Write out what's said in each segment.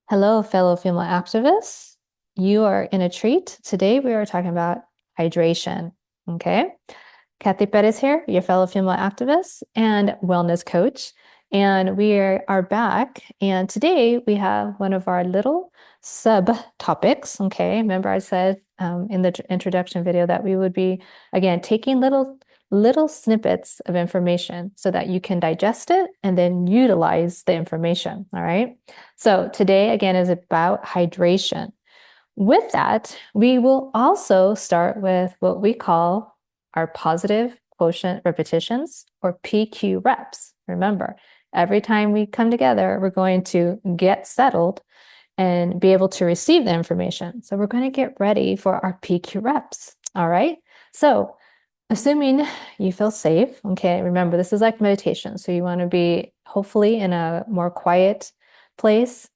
Hello, fellow female activists. You are in a treat. Today we are talking about hydration. Okay. Cathy Perez here, your fellow female activist and wellness coach. And we are back. And today we have one of our little subtopics. Okay. Remember, I said in the introduction video that we would be, again, taking little snippets of information so that you can digest it and then utilize the information. All right. So today, again, is about hydration. With that, we will also start with what we call our positive quotient repetitions, or PQ reps. Remember, every time we come together, we're going to get settled and be able to receive the information. So we're going to get ready for our PQ reps. All right. So assuming you feel safe, okay, remember this is like meditation. So you want to be hopefully in a more quiet place,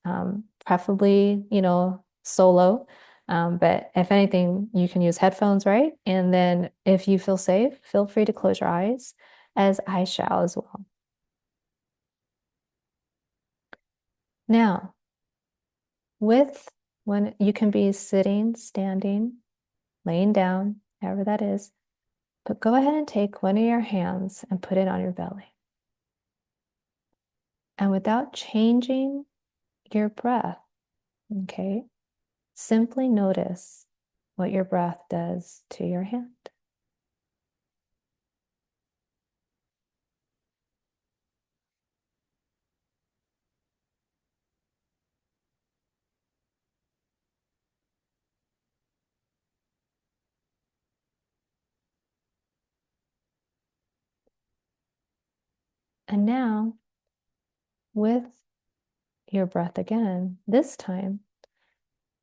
preferably, solo. But if anything, you can use headphones, right? And then if you feel safe, feel free to close your eyes, as I shall as well. Now, with when you can be sitting, standing, laying down, however that is, but go ahead and take one of your hands and put it on your belly. And without changing your breath, okay, simply notice what your breath does to your hand. And now, with your breath again, this time,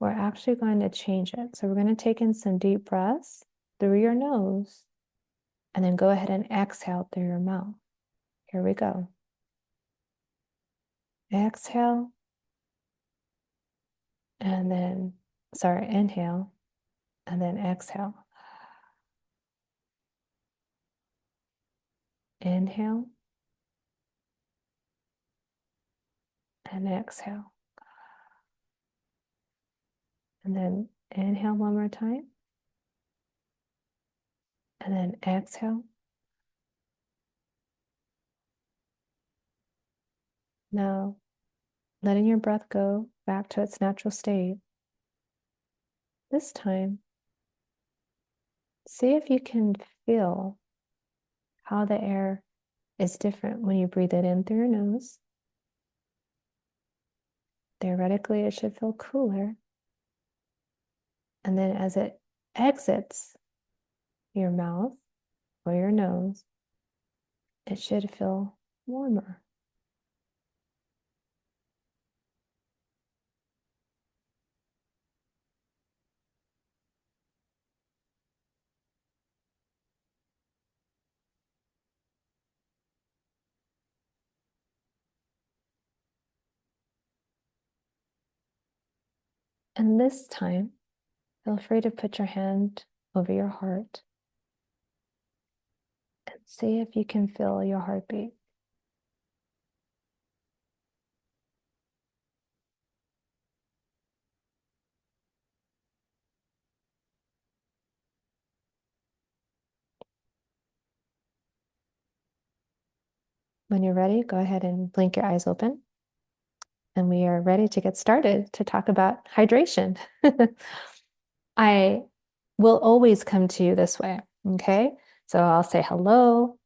we're actually going to change it. So we're going to take in some deep breaths through your nose and then go ahead and exhale through your mouth. Here we go. Exhale. And then, inhale. And then exhale. Inhale. And exhale. And then inhale one more time. And then exhale. Now, letting your breath go back to its natural state. This time, see if you can feel how the air is different when you breathe it in through your nose. Theoretically, it should feel cooler. And then as it exits your mouth or your nose, it should feel warmer. And this time, feel free to put your hand over your heart and see if you can feel your heartbeat. When you're ready, go ahead and blink your eyes open. And we are ready to get started to talk about hydration. I will always come to you this way, okay? So I'll say hello,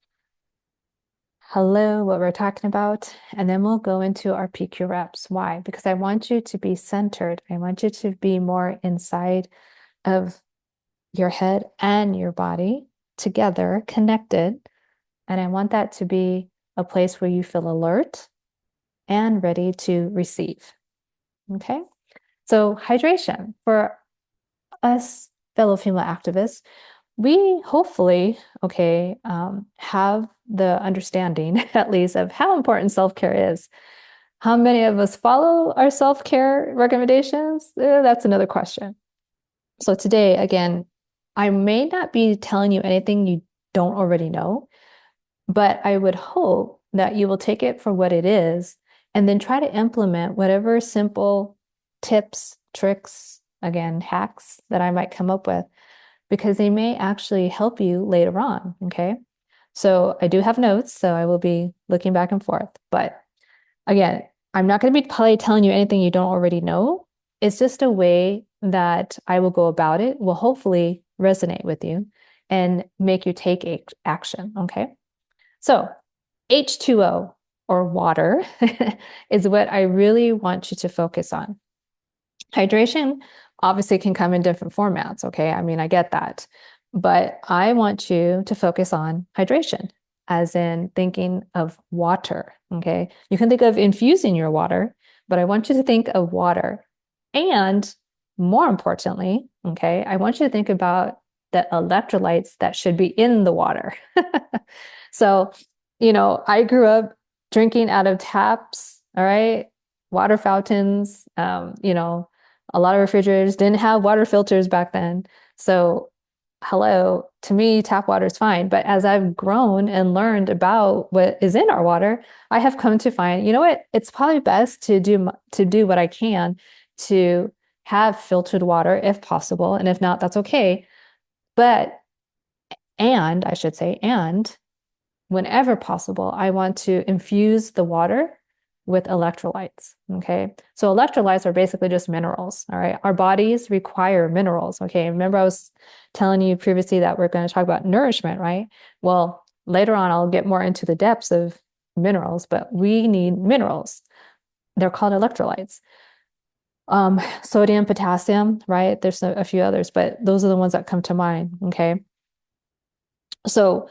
what we're talking about, and then we'll go into our PQ reps. Why? Because I want you to be centered. I want you to be more inside of your head and your body together, connected. And I want that to be a place where you feel alert and ready to receive. Okay? So hydration for us fellow female activists, we hopefully, okay, have the understanding at least of how important self-care is. How many of us follow our self-care recommendations? That's another question. So today, again, I may not be telling you anything you don't already know, but I would hope that you will take it for what it is and then try to implement whatever simple tips, tricks, again, hacks that I might come up with because they may actually help you later on. Okay. So I do have notes, so I will be looking back and forth. But again, I'm not going to be probably telling you anything you don't already know. It's just a way that I will go about it will hopefully resonate with you and make you take action. Okay. So H2O or water is what I really want you to focus on. Hydration obviously can come in different formats. Okay. I mean, I get that. But I want you to focus on hydration, as in thinking of water. Okay. You can think of infusing your water, but I want you to think of water. And more importantly, okay, I want you to think about the electrolytes that should be in the water. So, I grew up drinking out of taps, all right, water fountains, a lot of refrigerators didn't have water filters back then. So, hello, to me, tap water is fine. But as I've grown and learned about what is in our water, I have come to find, you know what? It's probably best to do what I can to have filtered water if possible, and if not, that's okay. But and I should say, and whenever possible, I want to infuse the water with electrolytes. Okay. So electrolytes are basically just minerals. All right. Our bodies require minerals. Okay. Remember, I was telling you previously that we're going to talk about nourishment, right? Well, later on, I'll get more into the depths of minerals, but we need minerals. They're called electrolytes. Sodium, potassium, right? There's a few others, but those are the ones that come to mind. Okay. So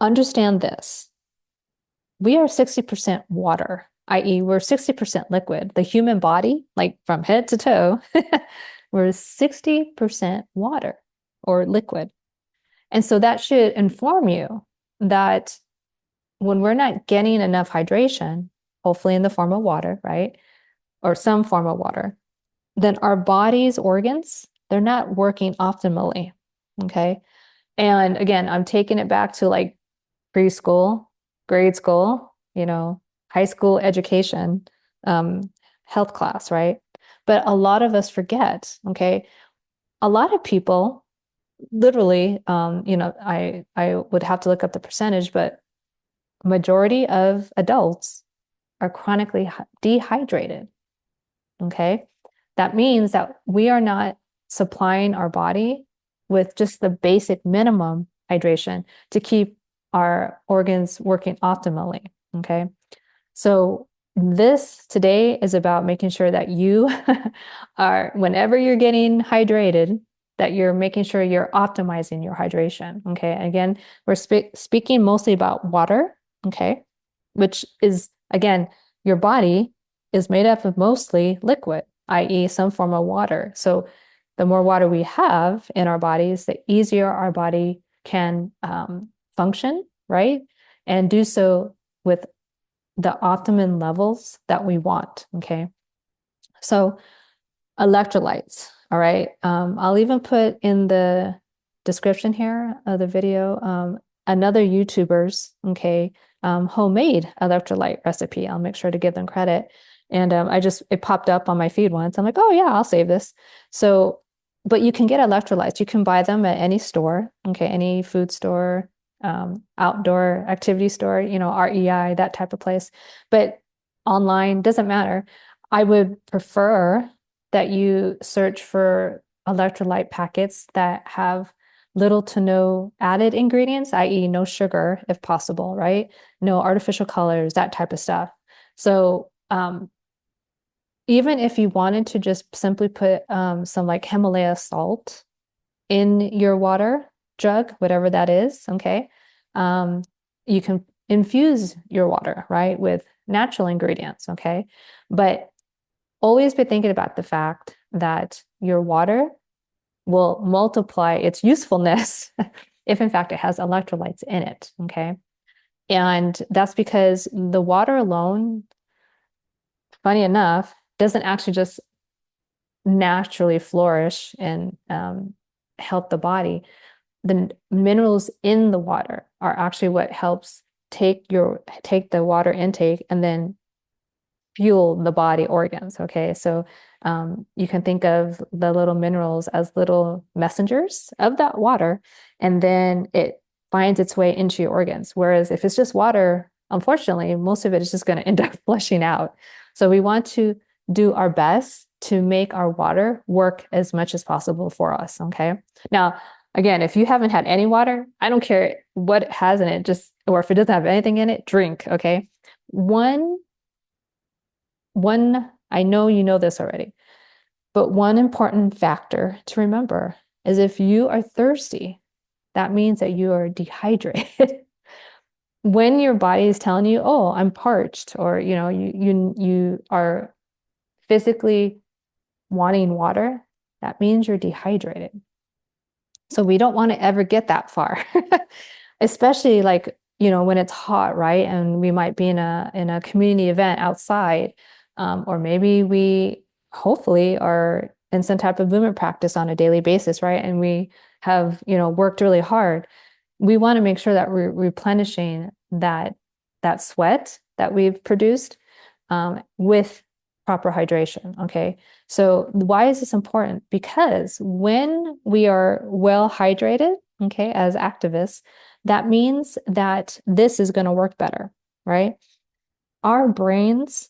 understand this. We are 60% water, i.e., we're 60% liquid. The human body, like from head to toe, we're 60% water or liquid. And so that should inform you that when we're not getting enough hydration, hopefully in the form of water, right? Or some form of water, then our body's organs, they're not working optimally. Okay. And again, I'm taking it back to like preschool, grade school, high school education, health class, right? But a lot of us forget, okay? A lot of people literally, I would have to look up the percentage, but majority of adults are chronically dehydrated, okay? That means that we are not supplying our body with just the basic minimum hydration to keep our organs working optimally. Okay. So this today is about making sure that you are, whenever you're getting hydrated, that you're making sure you're optimizing your hydration. Okay. Again, we're speaking mostly about water. Okay. Which is, again, your body is made up of mostly liquid, i.e., some form of water. So the more water we have in our bodies, the easier our body can function, right? And do so with the optimum levels that we want. Okay. So electrolytes. All right. I'll even put in the description here of the video another YouTuber's homemade electrolyte recipe. I'll make sure to give them credit. And it popped up on my feed once. I'm like, oh yeah, I'll save this. So, but you can get electrolytes. You can buy them at any store, okay, any food store, outdoor activity store, REI, that type of place. But online doesn't matter. I would prefer that you search for electrolyte packets that have little to no added ingredients, i.e., no sugar if possible, right? No artificial colors, that type of stuff. So even if you wanted to just simply put some like Himalaya salt in your water jug, whatever that is, okay, you can infuse your water, right, with natural ingredients, okay? But always be thinking about the fact that your water will multiply its usefulness if in fact it has electrolytes in it, okay? And that's because the water alone, funny enough, doesn't actually just naturally flourish and help the body. The minerals in the water are actually what helps take the water intake and then fuel the body organs. Okay. So you can think of the little minerals as little messengers of that water, and then it finds its way into your organs. Whereas if it's just water, unfortunately, most of it is just going to end up flushing out. So we want to do our best to make our water work as much as possible for us. Okay. Now, again, if you haven't had any water, I don't care what it has in it, just, or if it doesn't have anything in it, drink. Okay. One, I know you know this already, but one important factor to remember is if you are thirsty, that means that you are dehydrated. When your body is telling you, "Oh, I'm parched," or you are physically wanting water, that means you're dehydrated. So we don't want to ever get that far, especially like, when it's hot, right? And we might be in a community event outside, or maybe we hopefully are in some type of movement practice on a daily basis, right? And we have, worked really hard. We want to make sure that we're replenishing that sweat that we've produced with proper hydration. Okay. So why is this important? Because when we are well hydrated, okay, as activists, that means that this is going to work better, right? Our brains,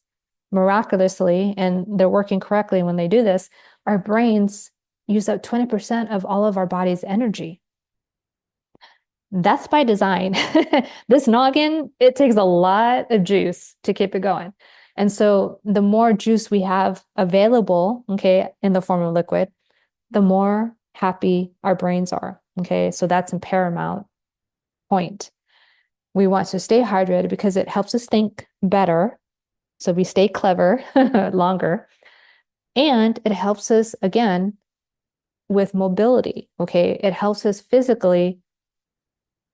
miraculously, and they're working correctly when they do this, our brains use up 20% of all of our body's energy. That's by design. This noggin, it takes a lot of juice to keep it going. And so the more juice we have available, okay, in the form of liquid, the more happy our brains are. Okay. So that's a paramount point. We want to stay hydrated because it helps us think better. So we stay clever longer. And it helps us, again, with mobility. Okay. It helps us physically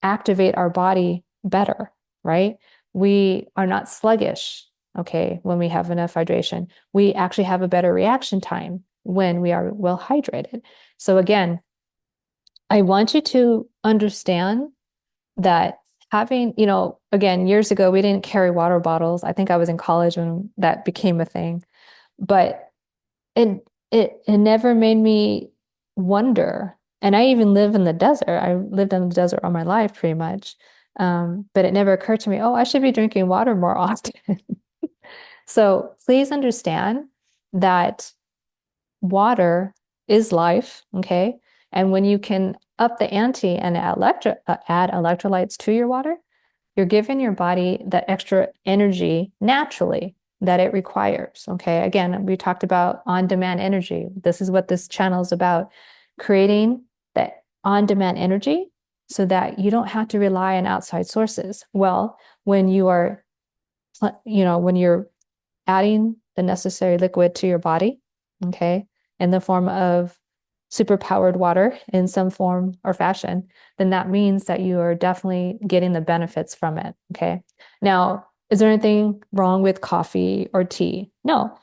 activate our body better, right? We are not sluggish, okay, when we have enough hydration. We actually have a better reaction time when we are well hydrated. So again, I want you to understand that having, again, years ago, we didn't carry water bottles. I think I was in college when that became a thing. But it never made me wonder. And I even live in the desert. I lived in the desert all my life, pretty much. But it never occurred to me, oh, I should be drinking water more often. So please understand that water is life, okay? And when you can up the ante and add electrolytes to your water, you're giving your body that extra energy naturally that it requires. Okay. Again, we talked about on-demand energy. This is what this channel is about, creating that on-demand energy so that you don't have to rely on outside sources. Well, when you're adding the necessary liquid to your body, okay, in the form of superpowered water in some form or fashion, then that means that you are definitely getting the benefits from it. Okay. Now, is there anything wrong with coffee or tea? No.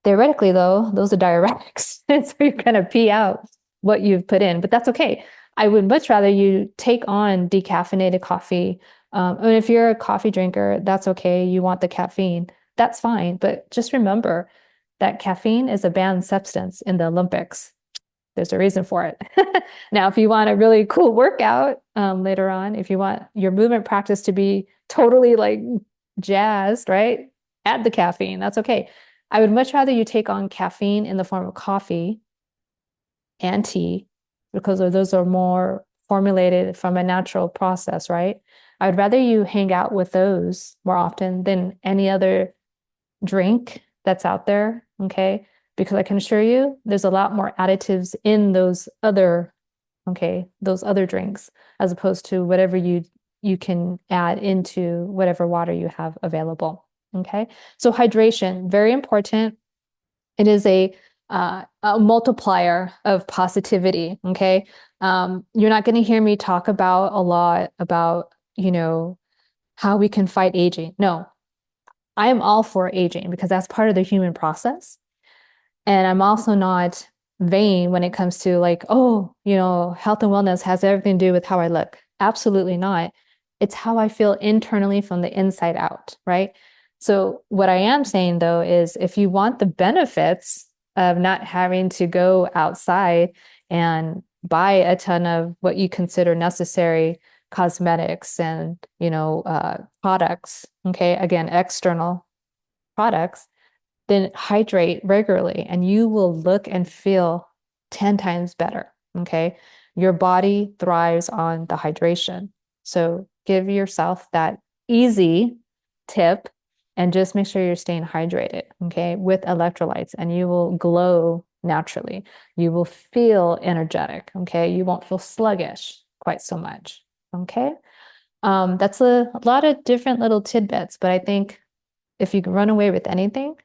Theoretically, though, those are diuretics. And so you're going to pee out what you've put in, but that's okay. I would much rather you take on decaffeinated coffee. And if you're a coffee drinker, that's okay. You want the caffeine, that's fine. But just remember that caffeine is a banned substance in the Olympics. There's a reason for it. Now, if you want a really cool workout later on, if you want your movement practice to be totally like jazzed, right? Add the caffeine. That's okay. I would much rather you take on caffeine in the form of coffee and tea because those are more formulated from a natural process, right? I would rather you hang out with those more often than any other drink that's out there, okay? Because I can assure you there's a lot more additives in those other drinks as opposed to whatever you can add into whatever water you have available. Okay. So hydration, very important. It is a multiplier of positivity. Okay. You're not going to hear me talk about a lot about, how we can fight aging. No, I am all for aging because that's part of the human process. And I'm also not vain when it comes to like, oh, health and wellness has everything to do with how I look. Absolutely not. It's how I feel internally from the inside out, right? So what I am saying though is if you want the benefits of not having to go outside and buy a ton of what you consider necessary cosmetics and, products, okay, again, external products, then hydrate regularly and you will look and feel 10 times better. Okay. Your body thrives on the hydration. So give yourself that easy tip and just make sure you're staying hydrated. Okay. With electrolytes, and you will glow naturally. You will feel energetic. Okay. You won't feel sluggish quite so much. Okay. That's a lot of different little tidbits, but I think if you can run away with anything,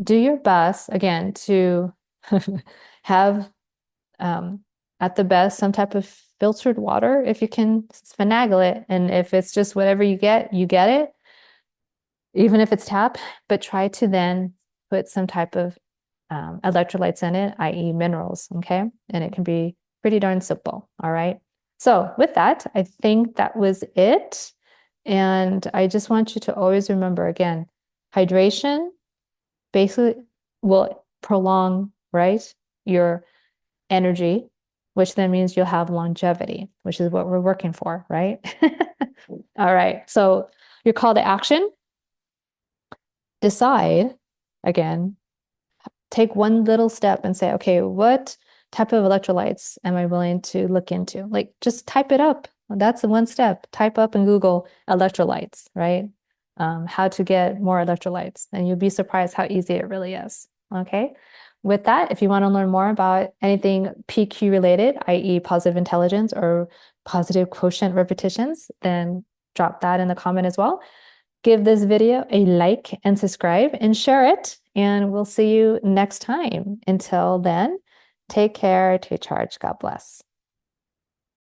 do your best again to have at the best some type of filtered water if you can finagle it. And if it's just whatever you get it, even if it's tap, but try to then put some type of electrolytes in it, i.e., minerals. Okay. And it can be pretty darn simple. All right. So, with that, I think that was it. And I just want you to always remember again, hydration basically will prolong, right, your energy, which then means you'll have longevity, which is what we're working for, right? All right. So your call to action, decide again, take one little step and say, okay, what type of electrolytes am I willing to look into? Like just type it up. That's the one step. Type up in Google electrolytes, right? How to get more electrolytes, and you'll be surprised how easy it really is. Okay. With that, if you want to learn more about anything PQ related, i.e., positive intelligence or positive quotient repetitions, then drop that in the comment as well. Give this video a like and subscribe and share it. And we'll see you next time. Until then, take care, take charge. God bless.